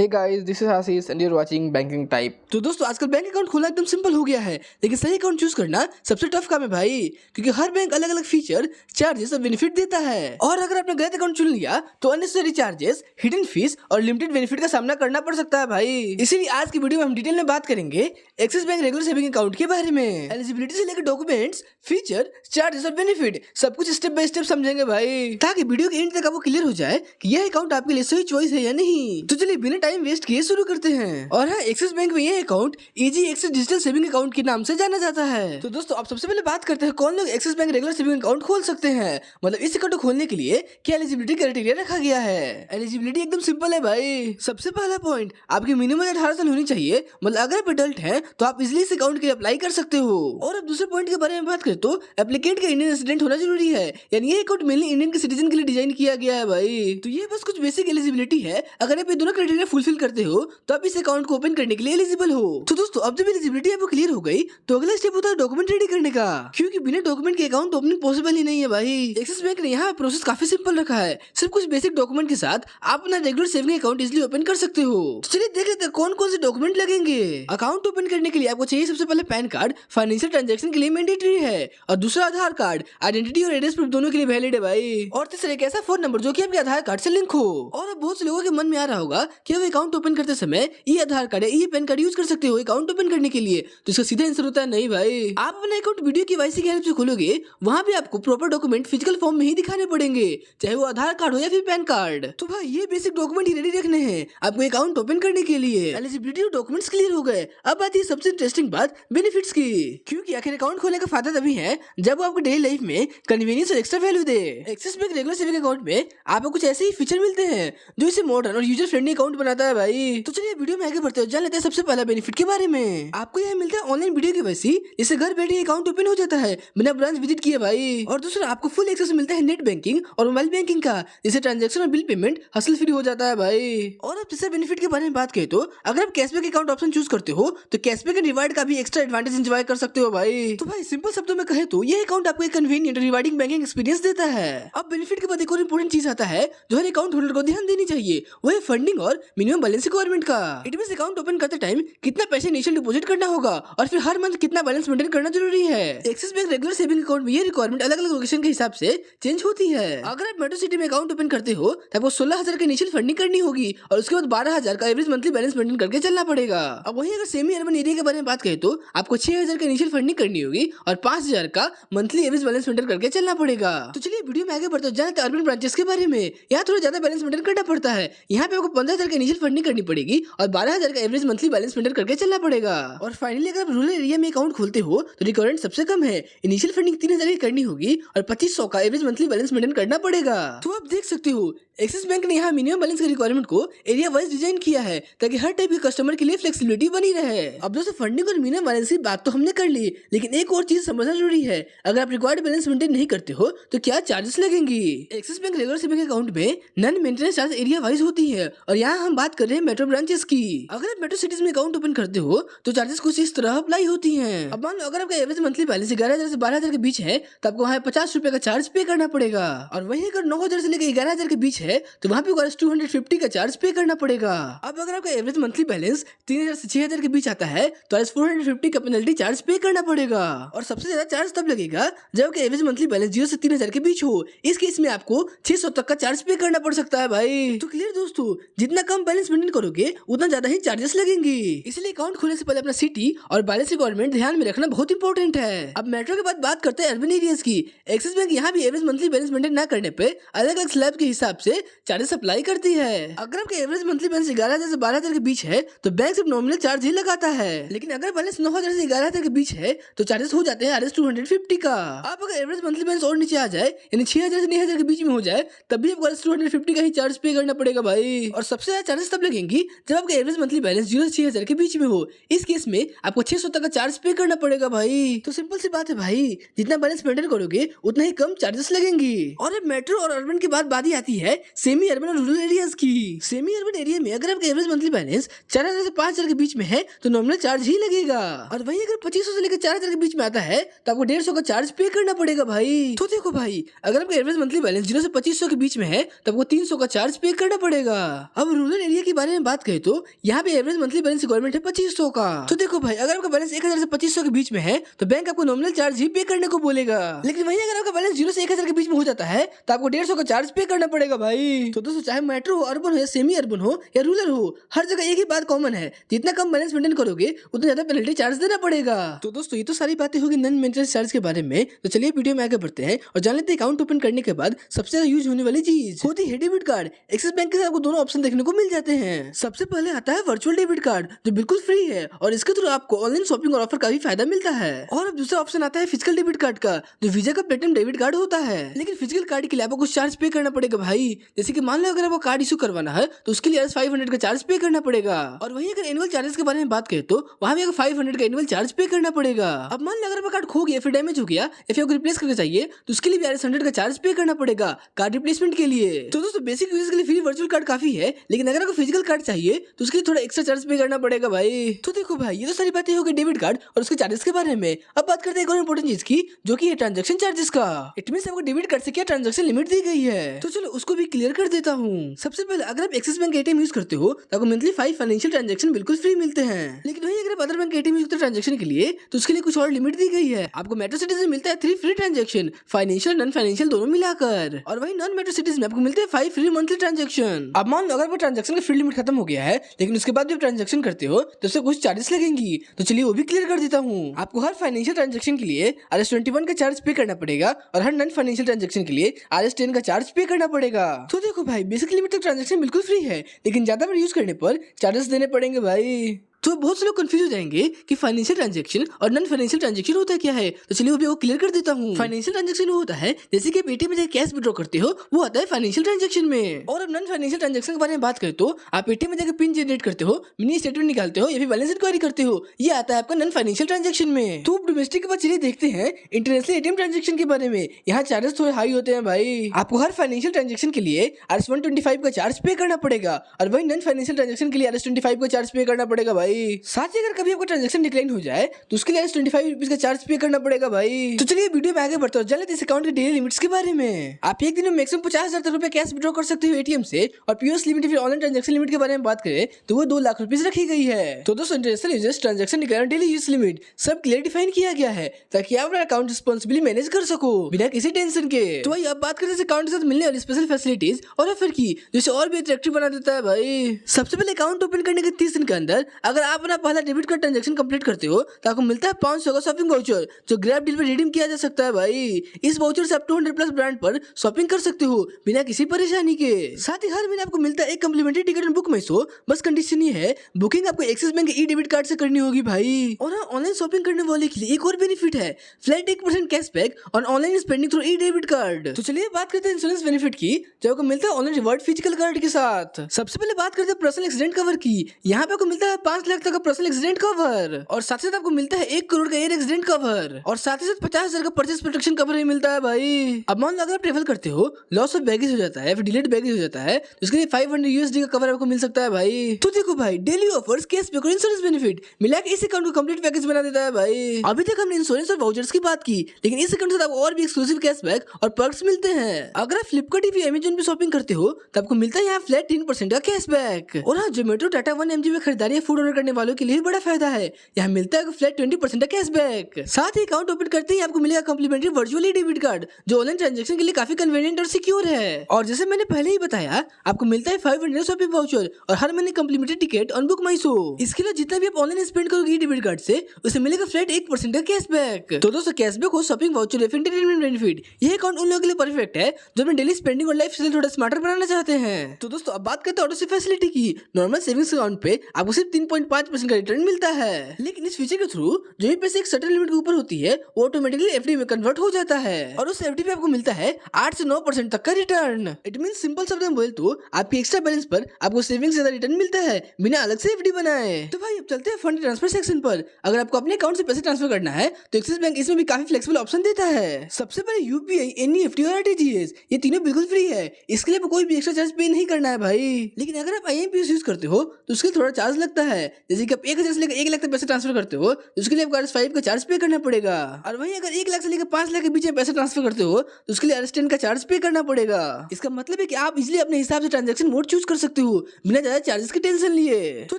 Hey guys, this is Ashish and you are watching banking type. तो दोस्तों आजकल bank account खोलना एकदम सिंपल हो गया है, लेकिन सही अकाउंट चूज करना सबसे टफ काम है भाई, क्योंकि हर बैंक अलग अलग फीचर, चार्जेस और बेनिफिट देता है। और अगर आपने गलत अकाउंट चुन लिया तो अननेसेसरी चार्जेस, हिडन फीस और लिमिटेड बेनिफिट का सामना करना पड़ सकता है भाई। इसीलिए आज की वीडियो में हम डिटेल में बात करेंगे axis bank regular saving account के बारे में। एलिजिबिलिटी से लेकर डॉक्यूमेंट्स, फीचर, चार्जेस और बेनिफिट सब कुछ स्टेप बाय स्टेप समझेंगे भाई, ताकि वीडियो के एंड तक आपको क्लियर हो जाए कि यह अकाउंट आपके लिए सही चॉइस है या नहीं। तो चलिए बिना टाइम वेस्ट किए शुरू करते हैं। और हाँ, एक्सिस बैंक में ये account easy axis digital saving account के नाम से जाना जाता है। तो दोस्तों अब सबसे पहले बात करते हैं कौन लोग axis bank regular saving account खोल सकते हैं, मतलब इस अकाउंट को खोलने के लिए क्या एलिजिबिलिटी क्राइटेरिया रखा गया है। एलिजिबिलिटी एकदम सिंपल है भाई। सबसे पहला पॉइंट, आपकी मिनिमम 18 साल होनी चाहिए, मतलब अगर आप एडल्ट हैं तो आप इजिली इस अकाउंट के लिए अप्लाई कर सकते हो। और अब दूसरे पॉइंट के बारे में बात करें तो एप्लीकेंट का इंडियन रेजिडेंट होना जरूरी है, यानी ये अकाउंट मेनली इंडियन के सिटीजन के लिए डिजाइन किया गया है भाई। तो ये बस कुछ बेसिक एलिजिबिलिटी है, अगर आप ये दोनों क्राइटेरिया फुलफिल करते हो तो आप इस अकाउंट को ओपन करने के लिए एलिजिबल हो। तो दोस्तों अब जब एलिजिबिलिटी आपको क्लियर हो गई तो अगला स्टेप होता है डॉक्यूमेंट रेडी करने का, क्योंकि बिना डॉक्यूमेंट के अकाउंट ओपनिंग पॉसिबल ही नहीं है भाई। एक्सिस बैंक ने यहाँ प्रोसेस काफी सिंपल रखा है, सिर्फ कुछ बेसिक डॉक्यूमेंट के साथ आप अपना regular saving account easily open कर सकते हो। तो चलिए देख लेते हैं कौन कौन से डॉक्यूमेंट लगेंगे। अकाउंट ओपन करने के लिए आपको चाहिए सबसे पहले पैन कार्ड, फाइनेंशियल ट्रांजैक्शन के लिए मैंडेटरी है, और दूसरा आधार कार्ड, आइडेंटिटी और एड्रेस प्रूफ दोनों के लिए वैलिड है भाई। और तीसरा एक ऐसा फोन नंबर जो कि आपके आधार कार्ड से लिंक हो। और अब बहुत से लोगों के मन में आ रहा होगा कि वो अकाउंट ओपन करते समय ये आधार कार्ड है, ये पैन कार्ड यूज कर सकते हो अकाउंट ओपन करने के लिए, तो इसका सीधा आंसर होता है नहीं भाई। आप अपना अकाउंट वीडियो केवाईसी की हेल्प से खोलोगे, वहाँ भी आपको प्रॉपर डॉक्यूमेंट फिजिकल फॉर्म में ही दिखाने पड़ेंगे, चाहे वो आधार कार्ड हो या फिर पैन कार्ड। तो भाई ये बेसिक डॉक्यूमेंट ही रेडी रखने हैं आपको अकाउंट ओपन करने के लिए। एलिजिबिलिटी और डॉक्यूमेंट्स क्लियर हो गए, अब आती है सबसे इंटरेस्टिंग बात, बेनिफिट्स की, क्योंकि आखिर अकाउंट खोलने का फायदा तभी है जब वो आपको डेली लाइफ में कन्वीनियंस और एक्स्ट्रा वैल्यू दे। Axis bank regular saving account में आपको कुछ ऐसे ही फीचर मिलते हैं जो इसे मॉडर्न और यूजर फ्रेंडली अकाउंट बनाता है भाई। तो चलिए वीडियो में आगे बढ़ते हैं, जान लेते हैं सबसे पहला बेनिफिट के बारे में। आपको यह मिलता है ऑनलाइन वीडियो केवाईसी, इससे घर बैठे अकाउंट ओपन हो जाता है बिना ब्रांच विजिट किए भाई। और दूसरा आपको फुल एक्सेस मिलता है नेट बैंकिंग और मोबाइल बैंकिंग का, जिससे ट्रांजैक्शन और बिल पेमेंट हसल फ्री हो जाता है भाई। और अब तीसरे बेनिफिट के बारे में बात करें तो अगर आप कैशबैक अकाउंट ऑप्शन चूज करते हो तो कैशबैक एंड रिवार्ड का भी एक्स्ट्रा एडवांटेज एंजॉय कर सकते हो भाई। तो भाई सिंपल शब्दों में कहे तो ये अकाउंट आपको एक कन्वीनियंट और रिवार्डिंग बैंकिंग एक्सपीरियंस देता है। अब बेनिफिट के बाद एक और इंपॉर्टेंट चीज आता है जो हर अकाउंट होल्डर को ध्यान देनी चाहिए, वो है फंडिंग और मिनिमम बैलेंस रिक्वायरमेंट का। इट मींस अकाउंट ओपन करते टाइम कितना पैसे इनिशियल डिपॉजिट करना होगा और फिर हर मंथ कितना बैलेंस मेंटेन करना जरूरी है। Axis bank regular saving account में ये रिक्वायरमेंट अलग अलग लोकेशन के हिसाब से चेंज होती है। अगर आप मेट्रो सिटी में अकाउंट ओपन करते हो तो आपको 16,000 की इनिशियल फंडिंग करनी होगी और उसके बाद 12,000 का एवरेज मंथली बैलेंस मेंटेन करके चलना पड़ेगा। अब वहीं अगर सेमी अर्बन एरिया के बारे में बात करें तो आपको 6,000 की इनिशियल फंडिंग करनी होगी और 5,000 का मंथली एवरेज बैलेंस मेंटेन करके चलना पड़ेगा। तो चलिए वीडियो में आगे बढ़ते हैं, जानते हैं अर्बन ब्रांचेस के बारे में। यहाँ थोड़ा ज्यादा बैलेंस मेंटेन करना पड़ता है, यहाँ पे आपको 15,000 की इनिशियल फंडिंग करनी पड़ेगी और 12,000 का एवरेज मंथली बैलेंस मेंटेन करके चलना पड़ेगा। और फाइनली अगर आप रूरल एरिया में अकाउंट खोलते हो तो रिक्वायरमेंट सबसे कम है, इनिशियल फंडिंग 3,000 की करनी होगी और 2,500 का एवरेज मंथली बैलेंस मेंटेन करना पड़ेगा। तो आप देख सकते हो एक्सिस बैंक ने यहाँ मिनिमम बैलेंस के रिक्वायरमेंट को एरिया वाइज डिजाइन किया है ताकि हर टाइप के कस्टमर के लिए फ्लेक्सिबिलिटी बनी रहे। अब दोस्तों फंडिंग और मिनिमम बैलेंस की बात तो हमने कर ली, लेकिन एक और चीज समझना जरूरी है, अगर आप रिक्वायर्ड बैलेंस मेंटेन नहीं करते हो तो क्या चार्जेस लगेंगी। Axis bank regular saving account में non maintenance charge area wise होती है और यहाँ हम बात कर रहे हैं मेट्रो ब्रांचेस की। अगर आप मेट्रो सिटीज में अकाउंट ओपन करते हो तो चार्जेस कुछ इस तरह अप्लाई होती हैं। अब मान लो अगर आपका एवरेज मंथली बैलेंस 11,000 से 12,000 के बीच है तो आपको वहाँ 50 रुपए का चार्ज पे करना पड़ेगा, और वहीं अगर 9,000 से लेकर 11,000 के बीच है तो वहाँ पे 250 का चार्ज पे करना पड़ेगा। अब अगर आपका एवरेज मंथली बैलेंस 3,000 से 6,000 के बीच आता है तो 450 का पेनल्टी चार्ज पे करना पड़ेगा। और सबसे ज्यादा चार्ज तब लगेगा जब आपका एवरेज मंथली बैलेंस 0 से 3,000 के बीच हो, इस केस में आपको 600 तक का चार्ज पे करना पड़ सकता है भाई। तो क्लियर दोस्तों, जितना कम बैलेंस मेंटेन करोगे उतना ज्यादा ही चार्जेस लगेंगे, इसलिए अकाउंट खोलने से पहले अपना सिटी और बैलेंस रिक्वायरमेंट ध्यान में रखना बहुत इंपॉर्टेंट है। अब मेट्रो के बाद बात करते हैं अर्बन एरियाज की। एक्सिस बैंक यहाँ भी एवरेज मंथली बैलेंस मेंटेन न करने पे अलग अलग स्लैब के हिसाब से चार्जेस अप्लाई करती है। अगर आपका एवरेज मंथली बैलेंस 11,000 से 12,000 के बीच है तो बैंक सिर्फ नॉमिनल चार्ज ही लगाता है, लेकिन अगर बैलेंस 9,000 से 11,000 के बीच है तो चार्जेस हो जाते हैं RS250 का। अब अगर एवरेज मंथली बैलेंस और नीचे आ जाए, यानी 6,000 से 9,000 के बीच में हो जाए, तब भी आपको RS250 का ही चार्ज पे करना पड़ेगा भाई। और सबसे ज्यादा चार्जेस तब लगेंगी जब आपका एवरेज मंथली बैलेंस 0 से 6,000 के बीच में हो, इस केस में आपको 600 तक का चार्ज पे करना पड़ेगा भाई। तो सिंपल सी बात है भाई, जितना बैलेंस मेंटेन करोगे उतना ही कम चार्जेस लगेंगी। और अब मेट्रो और अर्बन के बाद बात ही आती है सेमी अर्बन और रूरल एरियाज की। सेमी अर्बन एरिया में अगर आपका एवरेज मंथली बैलेंस 4,000 से 5,000 के बीच में है तो नॉमिनल चार्ज ही लगेगा, और वहीं अगर 2,500 से लेकर 4,000 के बीच में आता है तो आपको 150 का चार्ज पे करना पड़ेगा भाई। तो देखो भाई, अगर आपका एवरेज मंथली बैलेंस 0 से 2,500 के बीच में है तो आपको 300 का चार्ज पे करना पड़ेगा। अब रूरल आइडिया के बारे में बात करें तो यहाँ पे एवरेज मंथली बैलेंस रिक्वायरमेंट है 2500 का। तो देखो भाई, अगर आपका बैलेंस 1000 से 2500 के बीच में है तो बैंक आपको नॉमिनल चार्ज ही पे करने को बोलेगा। लेकिन वही अगर आपका बैलेंस 0 से 1000 के बीच में हो जाता है तो आपको 150 का चार्ज पे करना पड़ेगा भाई। तो दोस्तों, चाहे मेट्रो हो, अर्बन हो या सेमी अर्बन हो या रूरल हो, हर जगह एक ही बात कॉमन है, जितना कम बैलेंस मेंटेन करोगे उतना ज्यादा पेनल्टी चार्ज देना पड़ेगा। तो दोस्तों, ये तो सारी बातें होगी नॉन मेंटेनेंस चार्ज के बारे में। तो चलिए वीडियो में आगे बढ़ते हैं और जान लेते हैं अकाउंट ओपन करने के बाद सबसे ज्यादा यूज होने वाली चीज होती है डेबिट कार्ड। एक्सिस बैंक के साथ आपको दोनों ऑप्शन देखने को मिल जाते हैं। सबसे पहले आता है वर्चुअल डेबिट कार्ड, जो बिल्कुल फ्री है और इसके थ्रू आपको ऑनलाइन शॉपिंग और ऑफर का भी फायदा मिलता है। और अब दूसरा ऑप्शन आता है फिजिकल डेबिट कार्ड का, जो वीजा का प्लेटिनम डेबिट कार्ड होता है। लेकिन फिजिकल कार्ड के लिए आपको कुछ चार्ज पे करना पड़ेगा भाई। जैसे कि मान लो अगर आपको कार्ड इशू करवाना है तो उसके लिए 500 का चार्ज पे करना पड़ेगा। और वहीं अगर एनुअल चार्जेस के बारे में बात करें तो वहां भी 500 का एनुअल चार्ज पे करना पड़ेगा। अब मान लो अगर आपका कार्ड खो गया, फिर डैमेज हो गया या फिर आपको रिप्लेस करके चाहिए तो उसके लिए भी 100 का चार्ज पे करना पड़ेगा कार्ड रिप्लेसमेंट के लिए। तो दोस्तों, बेसिक यूज के लिए फ्री वर्चुअल कार्ड काफी है, लेकिन अगर आपको फिजिकल कार्ड चाहिए तो उसके लिए थोड़ा एक्स्ट्रा चार्ज पे करना पड़ेगा भाई। तो देखो भाई, ये तो सारी बातें हो गई डेबिट कार्ड और उसके चार्जेस के बारे में। अब बात करते हैं एक और इंपॉर्टेंट चीज की, जो कि है ट्रांजैक्शन चार्जेस का। इट मींस आपको डेबिट कार्ड से क्या ट्रांजैक्शन लिमिट दी गई है, तो चलो उसको भी क्लियर कर देता हूँ। सबसे पहले अगर आप एक्सिस बैंक एटीएम यूज करते हो तो आपको मंथली 5 फाइनेंशियल ट्रांजैक्शन बिल्कुल फ्री मिलते हैं। लेकिन वही अगर आप अदर बैंक एटीएम यूज करते हो ट्रांजैक्शन के लिए तो उसके लिए कुछ और लिमिट दी गई है। आपको मेट्रो सिटीज में मिलता है 3 free transaction, financial non financial दोनों मिलाकर। और वही नॉन मेट्रो सिटीज में आपको मिलते हैं 5 फ्री मंथली ट्रांजैक्शन। अब मान लो अगर वो ट्रांजैक्शन का फ्री लिमिट खत्म हो गया है, लेकिन उसके बाद जब ट्रांजैक्शन करते हो तो उससे कुछ चार्जेस लगेंगी। तो चलिए वो भी क्लियर कर देता हूँ। आपको हर फाइनेंशियल ट्रांजैक्शन के लिए RS21 का चार्ज पे करना पड़ेगा और हर नॉन फाइनेंशियल ट्रांजैक्शन के लिए RS10 का चार्ज पे करना पड़ेगा। तो देखो भाई, बेसिक लिमिट तक ट्रांजैक्शन बिल्कुल फ्री है, लेकिन ज्यादा बार यूज करने पर चार्जेस देने पड़ेंगे भाई। तो बहुत से लोग कंफ्यूज हो जाएंगे कि फाइनेंशियल ट्रांजैक्शन और नॉन फाइनेंशियल ट्रांजैक्शन होता है क्या है। तो चलिए वो भी क्लियर कर देता हूँ। फाइनेंशियल ट्रांजैक्शन वो होता है जैसे कि पेटीएम में जाकर कैश विड्रॉ करते हो, वो आता है फाइनेंशियल ट्रांजैक्शन में। और अब नॉन फाइनेंशियल ट्रांजैक्शन के बारे में बात करें तो आप पेटीएम में जाकर पिन जनरेट करते हो, मिनी स्टेटमेंट निकालते हो या फिर बैलेंस इंक्वायरी करते हो, ये आता है आपका नॉन फाइनेंशियल ट्रांजैक्शन में। तो डोमेस्टिक के बाद चलिए देखते हैं इंटरनेशनल एटीएम ट्रांजैक्शन के बारे में। यहाँ चार्जेस थोड़े हाई होते हैं भाई। आपको हर फाइनेंशियल ट्रांजैक्शन के लिए RS125 का चार्ज पे करना पड़ेगा और वही नॉन फाइनेंशियल ट्रांजैक्शन के लिए RS25 का चार्ज पे करना पड़ेगा भाई। साथ ही कभी आपका ट्रांजैक्शन डिक्लाइन हो जाए तो उसके लिए 25 रुपीज का चार्ज पे करना पड़ेगा भाई। तो चलिए वीडियो में आगे बढ़ते हैं, जान लेते हैं इस अकाउंट के डेली लिमिट्स के बारे में। आप एक दिन में मैक्सिमम 50,000 तक रुपए कैश विड्रॉ कर सकते हो एटीएम से। और पीओएस लिमिट फिर ऑनलाइन ट्रांजैक्शन लिमिट के बारे में बात करें तो वो 2 लाख रुपीज रखी गई है। तो दोस्तों, international users transaction decline daily use limit सब क्लियर डिफाइन किया गया है ताकि आप अपना अकाउंट रिस्पॉन्सिबली मैनेज कर सको बिना किसी टेंशन के। तो भाई अब बात करते हैं अकाउंट के साथ मिलने वाली स्पेशल फैसिलिटीज और ऑफर की, जिसे और भी अट्रैक्टिव बना देता है भाई। सबसे पहले अकाउंट ओपन करने के 30 दिन के अंदर अगर आप अपना पहला डेबिट कार्ड ट्रांजैक्शन कंप्लीट करते हो तो आपको मिलता है 500 का शॉपिंग वाउचर, जो ग्रैब डील पर रिडीम किया जा सकता है भाई। इस वाउचर से आप 200+ ब्रांड पर शॉपिंग कर सकते हो बिना किसी परेशानी के। साथ ही हर महीने आपको मिलता है एक complimentary ticket and book my show. बस कंडीशन ये है, बुकिंग आपको एक्सिस बैंक के ई डेबिट कार्ड से करनी होगी भाई। और हाँ, ऑनलाइन शॉपिंग करने वाले के लिए एक और बेनिफिट है, flat 1% cashback on online spending through E debit card. तो चलिए बात करते हैं इंश्योरेंस बेनिफिट की, जो आपको मिलता है ऑनलाइन रिवॉर्ड फिजिकल कार्ड के साथ। सबसे पहले बात करते हैं पर्सनल एक्सीडेंट कवर की। यहाँ पे आपको मिलता है 5 लाख तक का पर्सनल एक्सीडेंट कवर और साथ ही साथ आपको मिलता है 1 करोड़ का एयर एक्सीडेंट कवर और साथ ही साथ 50,000 का परचेस प्रोटेक्शन कवर भी मिलता है भाई। अब मान लो अगर आप ट्रेवल करते हो, लॉस ऑफ बैगेज हो जाता है, फिर डिलेड बैगेज हो जाता है, तो उसके लिए 500 USD का कवर आपको मिल सकता है भाई। तो देखो भाई, डेली ऑफर्स, कैशबैक और इंश्योरेंस बेनिफिट मिला के इस अकाउंट को कंप्लीट पैकेज बना देता है भाई। अभी तक हमने इंश्योरेंस और वाउचर्स की बात की, लेकिन इस अकाउंट से आपको और भी एक्सक्लूसिव कैशबैक और पर्क्स मिलते हैं। अगर आप फ्लिपकार्ट या अमेजन पे शॉपिंग करते हो तो आपको मिलता है यहाँ फ्लैट 10% का कैशबैक। और हाँ, जोमेटो, टाटा 1mg में खरीदारी या फूड ऑर्डर करने वालों के लिए बड़ा फायदा है, यहाँ मिलता है फ्लैट 20% का कैशबैक। साथ ही अकाउंट ओपन करते ही आपको मिलेगा कम्प्लीमेंट्री वर्चुअल डेबिट कार्ड, जो ऑनलाइन ट्रांजैक्शन के लिए काफी कन्वीनियंट और सिक्योर है। और जैसे मैंने पहले ही बताया, आपको मिलता है 500 शॉपिंग वाउचर और हर महीने complimentary ticket on book my show. इसके लिए जितना भी आप ऑनलाइन स्पेंड करोगे डेबिट कार्ड से, उसे मिलेगा फ्लैट 1% का कैशबैक। तो दोस्तों, कैशबैक हो, शॉपिंग वाउचर, एंटरटेनमेंट बेनिफिट, ये अकाउंट उन लोगों के लिए परफेक्ट है जो अपने डेली स्पेंडिंग और लाइफ स्टाइल थोड़ा स्मार्टर बनाना चाहते हैं। तो दोस्तों, अब बात करते हैं ऑटो सेव फैसिलिटी की। नॉर्मल सेविंग्स अकाउंट पे आपको सिर्फ 3.5% का रिटर्न मिलता है, लेकिन इस फीचर के थ्रू जो भी पैसे एक सर्टेन लिमिट के ऊपर होती है वो ऑटोमेटिकली एफडी में कन्वर्ट हो जाता है और उस एफडी पे आपको मिलता है 8 से 9% तक का रिटर्न। इट मीन सिंपल शब्द में बोले तो आपकी एक्स्ट्रा बैलेंस पर आपको सेविंग से ज्यादा रिटर्न मिलता है बिना अलग से एफडी बनाए। तो भाई अब चलते हैं फंड ट्रांसफर सेक्शन पर। अगर आपको अपने अकाउंट से पैसे ट्रांसफर करना है तो एक्सिस बैंक इसमें भी काफी फ्लेक्सिबल ऑप्शन देता है। सबसे पहले यूपीआई, एनईएफटी और आरटीजीएस, ये तीनों बिल्कुल फ्री है, इसके लिए आपको कोई भी एक्स्ट्रा चार्ज पे नहीं करना है भाई। लेकिन अगर आप आईएमपीएस यूज करते हो तो उसके थोड़ा चार्ज लगता है, जैसे कि आप 1000 से लेकर 1 लाख तक पैसे ट्रांसफर करते हो तो उसके लिए आपको RS5 का चार्ज पे करना पड़ेगा। और वहीं अगर 1 लाख से लेकर 5 लाख के बीच में पैसे ट्रांसफर करते हो तो उसके लिए RS10 का चार्ज पे करना पड़ेगा। इसका मतलब है कि आप इजिली अपने हिसाब से ट्रांजेक्शन मोड चूज कर सकते हो बिना ज्यादा चार्जेस की टेंशन लिए। तो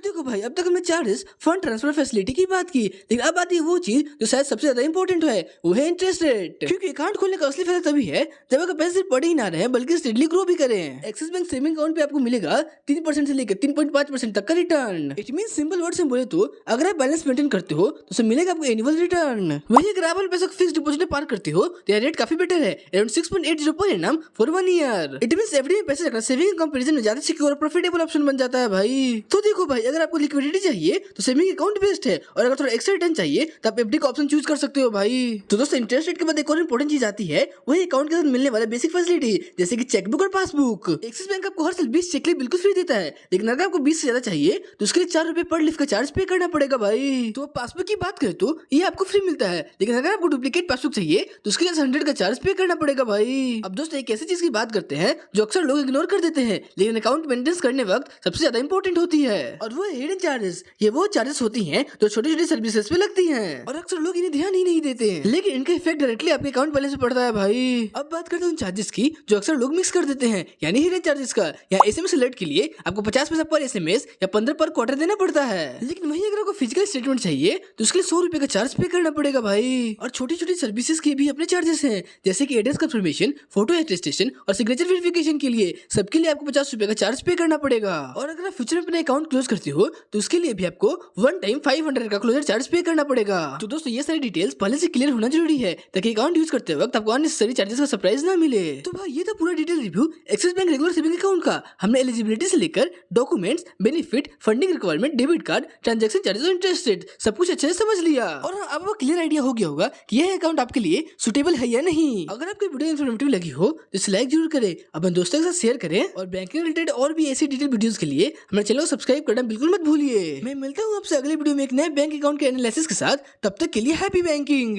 देखो भाई, अब तक हमने चार्जेस, फंड ट्रांसफर फैसिलिटी की बात की, लेकिन अब आती है वो चीज जो शायद सबसे ज्यादा इंपॉर्टेंट है, वो है इंटरेस्ट रेट। क्योंकि अकाउंट खोलने का असली फायदा तभी है जब आपका पैसे सिर्फ पड़े ही ना रहे बल्कि स्टेडली ग्रो भी करें। एक्सिस बैंक सेविंग अकाउंट पे आपको मिलेगा 3% से लेकर 3.5% तक का return. It mean simple word से बोले तो अगर आप बैलेंस मेंटेन करते हो तो उसे मिलेगा आपको एनुअल रिटर्न। वही अगर आप पैसे को फिक्स डिपॉजिट में पार्क करते हो तो रेट काफी बेटर है, around 6.80 per annum for 1 year. It mean FD में पैसे रखना सेविंग कंपैरिजन में ज्यादा सिक्योर और प्रॉफिटेबल ऑप्शन बन जाता है भाई। तो देखो भाई, अगर आपको लिक्विडिटी चाहिए तो सेविंग अकाउंट बेस्ट है, और अगर थोड़ा एक्स्ट्रा रिटर्न चाहिए तो आप एफडी का ऑप्शन चूज कर सकते हो भाई। तो दोस्तों, इंटरेस्ट रेट के बाद एक और इंपॉर्टेंट चीज आती है, वही अकाउंट के साथ मिलने वाले बेसिक फैसिलिटी जैसे कि चेकबुक और पासबुक। एक्सिस बैंक आपको हर साल 20 चेकलिस्ट बिल्कुल फ्री देता है, लेकिन अगर आपको 20 से ज्यादा चाहिए तो उसके लिए 4 रुपए पर लिफ्ट का चार्ज पे करना पड़ेगा भाई। तो पासबुक की बात करें तो ये आपको फ्री मिलता है, लेकिन अगर आपको डुप्लीकेट पासबुक चाहिए तो उसके लिए 100 का चार्ज पे करना पड़ेगा भाई। अब दोस्तों, एक ऐसी चीज की बात करते हैं जो अक्सर लोग इग्नोर कर देते हैं, लेकिन अकाउंट मेंटेनेंस करने वक्त सबसे ज्यादा इंपॉर्टेंट होती है, और वो हिडन चार्जेस। ये वो चार्जेस होती हैं जो छोटी छोटी सर्विसेज पे लगती हैं, और अक्सर लोग इन्हें ध्यान ही नहीं देते हैं, लेकिन इनका इफेक्ट डायरेक्टली आपके अकाउंट बैलेंस पे पड़ता है भाई। अब बात करते हैं उन चार्जेस की जो अक्सर लोग मिक्स कर देते हैं, यानी हिडन चार्जेस का। या SMS अलर्ट के लिए आपको 50 पैसा पर SMS या 15 पर क्वार्टर देना पड़ता है, लेकिन वही अगर आपको फिजिकल स्टेटमेंट चाहिए तो उसके लिए 100 रुपए का चार्ज पे करना पड़ेगा भाई। और छोटी छोटी सर्विसेज के भी अपने चार्जेस हैं, जैसे कि एड्रेस कंफर्मेशन, फोटो अटेस्टेशन और सिग्नेचर वेरिफिकेशन के लिए सबके लिए आपको 50 रुपए का चार्ज पे करना पड़ेगा। और अगर आप फ्यूचर में अपने अकाउंट क्लोज करते हो तो उसके लिए भी आपको 1 टाइम 500 का क्लोजर चार्ज पे करना पड़ेगा। तो दोस्तों, ये सारी डिटेल्स पहले से क्लियर होना जरूरी है ताकि अकाउंट यूज करते वक्त आपको अननेसेसरी चार्जेस का सरप्राइज ना मिले। तो भाई, ये था पूरा detail review axis bank regular saving account का। हमने एलिजिबिलिटी से लेकर documents, benefit, funding requirement, debit card, transaction charges और इंटरेस्ट रेट सब कुछ अच्छे से समझ लिया, और अब आपको क्लियर आइडिया हो गया होगा कि यह अकाउंट आपके लिए सुटेबल है या नहीं। अगर आपको वीडियो इन्फॉर्मेटिव लगी हो तो इसे लाइक जरूर करें, अपने दोस्तों के साथ शेयर करें, और बैंकिंग रिलेटेड और भी ऐसी डिटेल वीडियोस के लिए हमारे चैनल को सब्सक्राइब करना बिल्कुल मत भूलिए। मैं मिलता हूँ आपसे अगले वीडियो में एक नए बैंक अकाउंट के एनालिसिस के साथ। तब तक के लिए हैप्पी बैंकिंग।